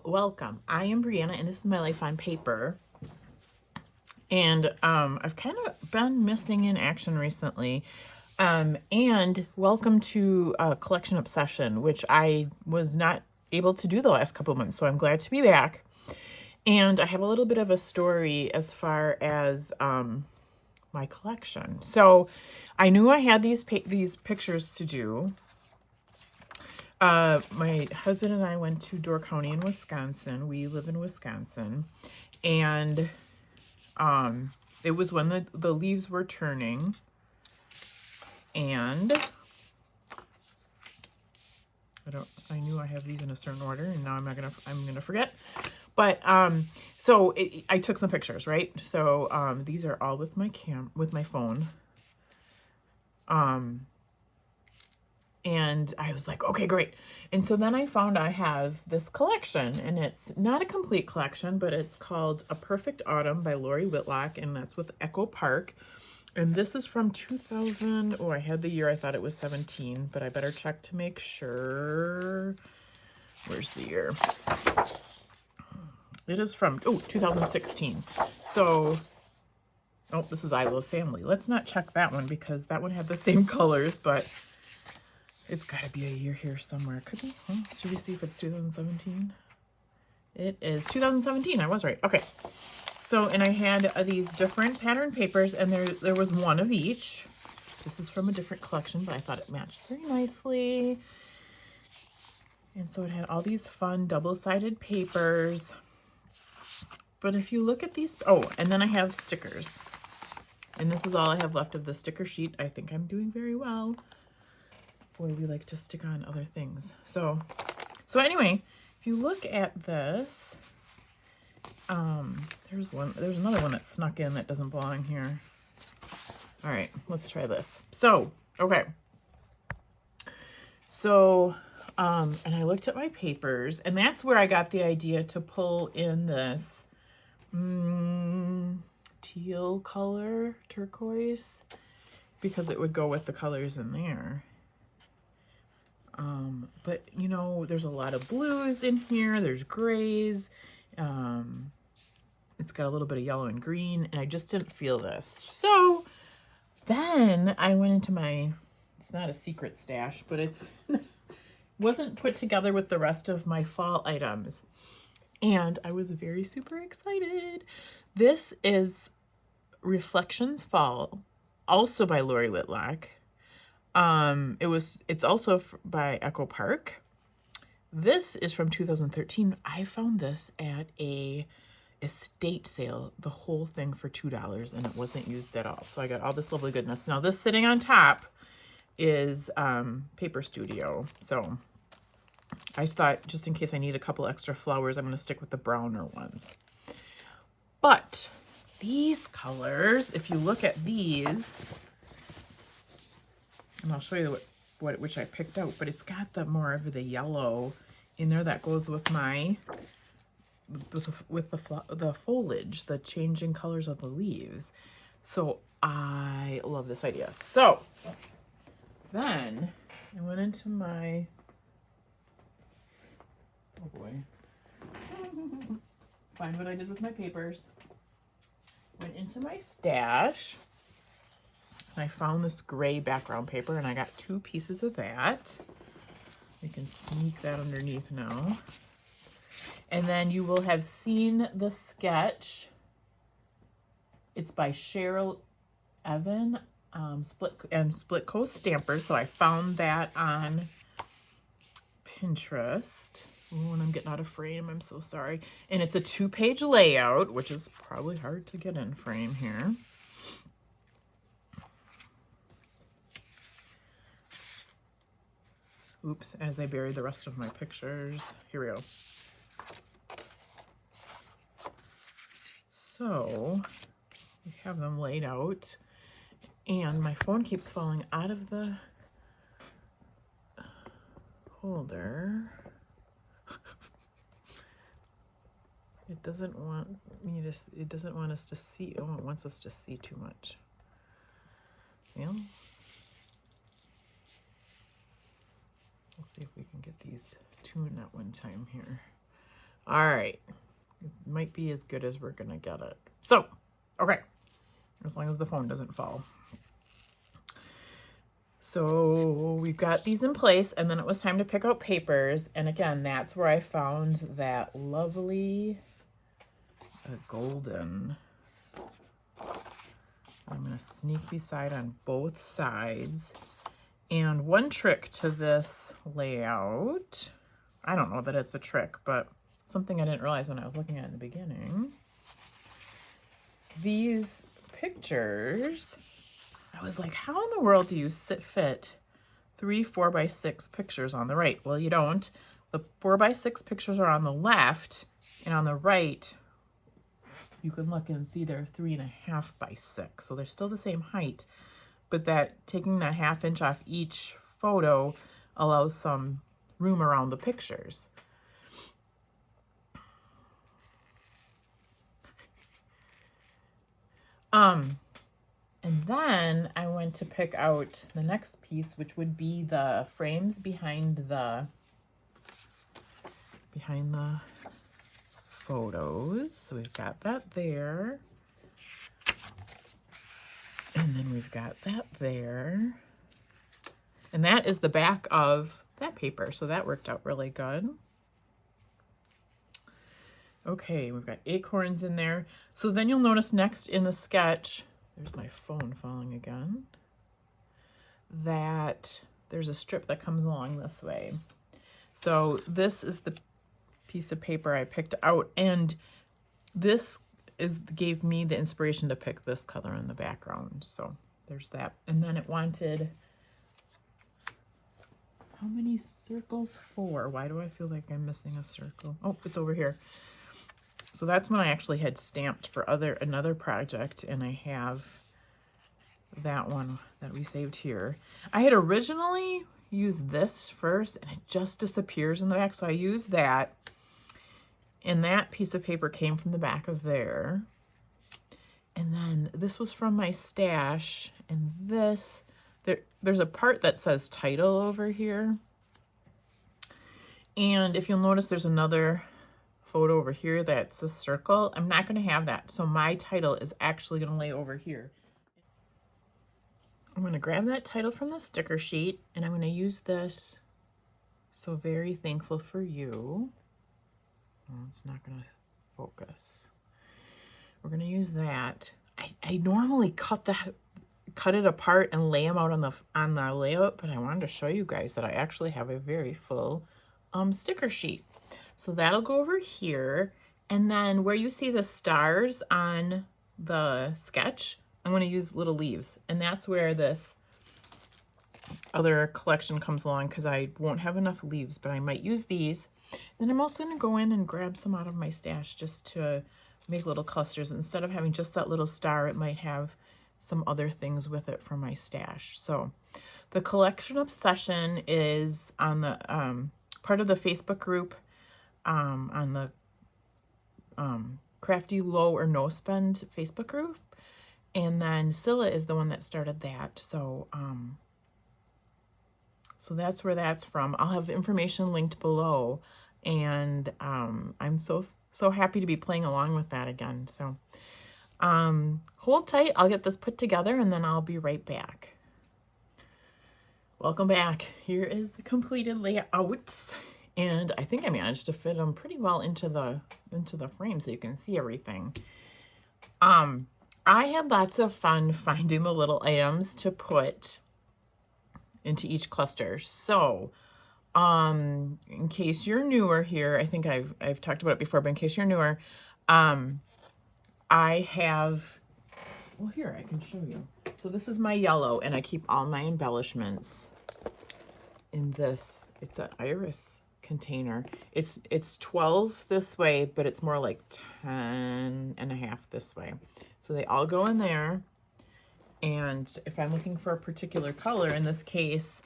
welcome. I am Brianna, and this is my life on paper. And I've kind of been missing in action recently. And welcome to Collection Obsession, which I was not able to do the last couple of months, so I'm glad to be back. And I have a little bit of a story as far as my collection. So I knew I had these pictures to do. My husband and I went to Door County in Wisconsin. We live in Wisconsin. And it was when the leaves were turning. And I knew I have these in a certain order, and now I'm gonna forget. But so I took some pictures, right? So these are all with my phone. And I was like, okay, great. And so then I found I have this collection, and it's not a complete collection, but it's called A Perfect Autumn by Lori Whitlock, and that's with Echo Park. And this is from 2000. Oh, I had the year. I thought it was 17, but I better check to make sure. Where's the year? It is from, 2016. So, oh, this is I Love Family. Let's not check that one because that one had the same colors, but it's got to be a year here somewhere. Could be. Well, should we see if it's 2017? It is 2017. I was right. Okay. So, and I had these different pattern papers, and there was one of each. This is from a different collection, but I thought it matched very nicely. And so it had all these fun double-sided papers. But if you look at these, oh, and then I have stickers. And this is all I have left of the sticker sheet. I think I'm doing very well. Boy, we like to stick on other things. So anyway, if you look at this, there's another one that snuck in that doesn't belong here. All right, let's try this. So, okay. So, and I looked at my papers, and that's where I got the idea to pull in this teal color, turquoise, because it would go with the colors in there. But you know, there's a lot of blues in here. There's grays. It's got a little bit of yellow and green, and I just didn't feel this. So then I went into it's not a secret stash, but it's wasn't put together with the rest of my fall items. And I was very super excited. This is Reflections Fall, also by Lori Whitlock. It's also by Echo Park. This is from 2013. I found this at a estate sale, the whole thing for $2, and it wasn't used at all. So I got all this lovely goodness. Now this sitting on top is Paper Studio. So I thought, just in case I need a couple extra flowers, I'm going to stick with the browner ones. But these colors, if you look at these, and I'll show you which I picked out, but it's got more of the yellow in there that goes with the foliage, the changing colors of the leaves. So I love this idea. So then I went into my, oh boy, find what I did with my papers. Went into my stash. I found this gray background paper, and I got 2 pieces of that. You can sneak that underneath now. And then you will have seen the sketch. It's by Cheryl Evan, Split Coast Stampers. So I found that on Pinterest. Oh, and I'm getting out of frame. I'm so sorry. And it's a 2-page layout, which is probably hard to get in frame here. Oops, as I bury the rest of my pictures. Here we go. So we have them laid out, and my phone keeps falling out of the holder. It doesn't want us to see. Oh, it wants us to see too much. Well, we'll see if we can get these two in at one time here. All right. It might be as good as we're going to get it. So, okay. As long as the phone doesn't fall. So we've got these in place, and then it was time to pick out papers. And again, that's where I found that lovely golden. I'm going to sneak beside on both sides. And one trick to this layout, I don't know that it's a trick, but something I didn't realize when I was looking at it in the beginning. These pictures, I was like, how in the world do you fit 3 4x6 pictures on the right? Well, you don't. The 4x6 pictures are on the left, and on the right, you can look and see they're 3.5x6. So they're still the same height, but that taking that 1/2 inch off each photo allows some room around the pictures. And then I went to pick out the next piece, which would be the frames behind the photos. So we've got that there. And then we've got that there. And that is the back of that paper. So that worked out really good. Okay, we've got acorns in there. So then you'll notice next in the sketch, there's my phone falling again, that there's a strip that comes along this way. So this is the piece of paper I picked out, and this gave me the inspiration to pick this color in the background. So there's that. And then it wanted, how many circles? 4. Why do I feel like I'm missing a circle? Oh, it's over here. So that's when I actually had stamped for another project, and I have that one that we saved here. I had originally used this first, and it just disappears in the back, so I used that. And that piece of paper came from the back of there. And then this was from my stash, and this, there's a part that says title over here. And if you'll notice, there's another photo over here that's a circle. I'm not going to have that, so my title is actually going to lay over here. I'm going to grab that title from the sticker sheet, and I'm going to use this. So very thankful for you. Oh, it's not going to focus. We're going to use that. I normally cut it apart and lay them out on the layout, but I wanted to show you guys that I actually have a very full sticker sheet. So that'll go over here. And then where you see the stars on the sketch, I'm going to use little leaves. And that's where this other collection comes along, because I won't have enough leaves, but I might use these. Then I'm also going to go in and grab some out of my stash just to make little clusters. Instead of having just that little star, it might have some other things with it from my stash. So the collection obsession is on the part of the Facebook group, on the Crafty Low or No Spend Facebook group. And then Scylla is the one that started that. So so that's where that's from. I'll have information linked below, and I'm so happy to be playing along with that again. So hold tight, I'll get this put together, and then I'll be right back. Welcome back. Here is the completed layouts, and I think I managed to fit them pretty well into the frame so you can see everything. I had lots of fun finding the little items to put into each cluster. So in case you're newer here, I think I've talked about it before, but in case you're newer, I have, well, here, I can show you. So this is my yellow, and I keep all my embellishments in this. It's an iris container. It's 12 this way, but it's more like 10.5 this way. So they all go in there. And if I'm looking for a particular color, in this case,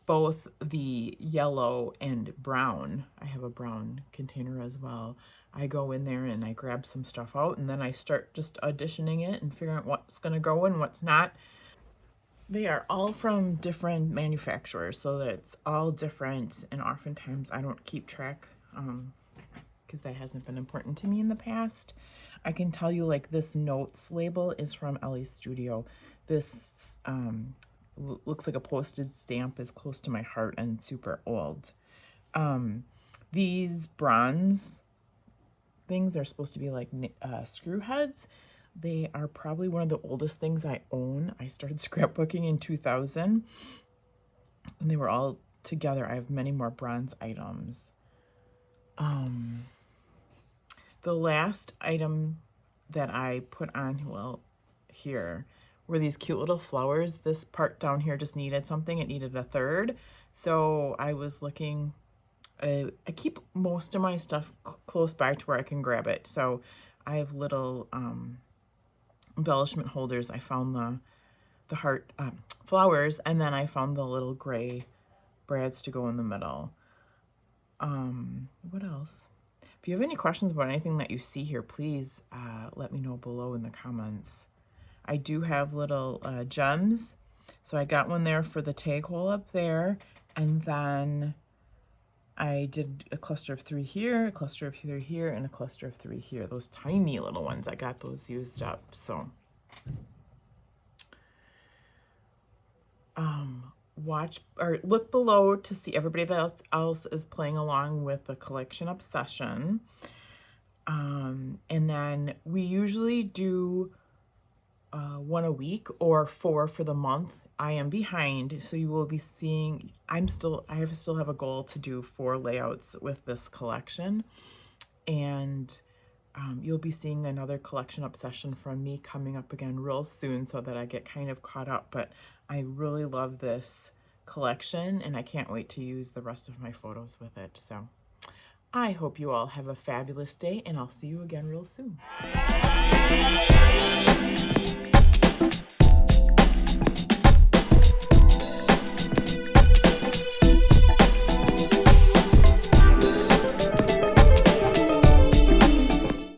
both the yellow and brown, I have a brown container as well. I go in there and I grab some stuff out, and then I start just auditioning it and figuring out what's going to go and what's not. They are all from different manufacturers, so that it's all different, and oftentimes I don't keep track because because that hasn't been important to me in the past. I can tell you, like, this notes label is from Ellie's Studio. This looks like a postage stamp, is close to my heart and super old. These bronze things are supposed to be like screw heads. They are probably one of the oldest things I own. I started scrapbooking in 2000, and they were all together. I have many more bronze items. The last item that I put on, well, here were these cute little flowers. This part down here just needed something. It needed a third. So I was looking, I keep most of my stuff close by to where I can grab it. So I have little embellishment holders. I found the heart flowers, and then I found the little gray brads to go in the middle. What else? If you have any questions about anything that you see here, please let me know below in the comments. I do have little gems. So I got one there for the tag hole up there, and then I did a cluster of 3 here, a cluster of 3 here, and a cluster of 3 here. Those tiny little ones, I got those used up. So watch or look below to see everybody else is playing along with the collection obsession. And then we usually do 1 a week or 4 for the month. I am behind, so you will be seeing, I still have a goal to do 4 layouts with this collection, and you'll be seeing another collection obsession from me coming up again real soon, so that I get kind of caught up. But I really love this collection, and I can't wait to use the rest of my photos with it. So I hope you all have a fabulous day, and I'll see you again real soon.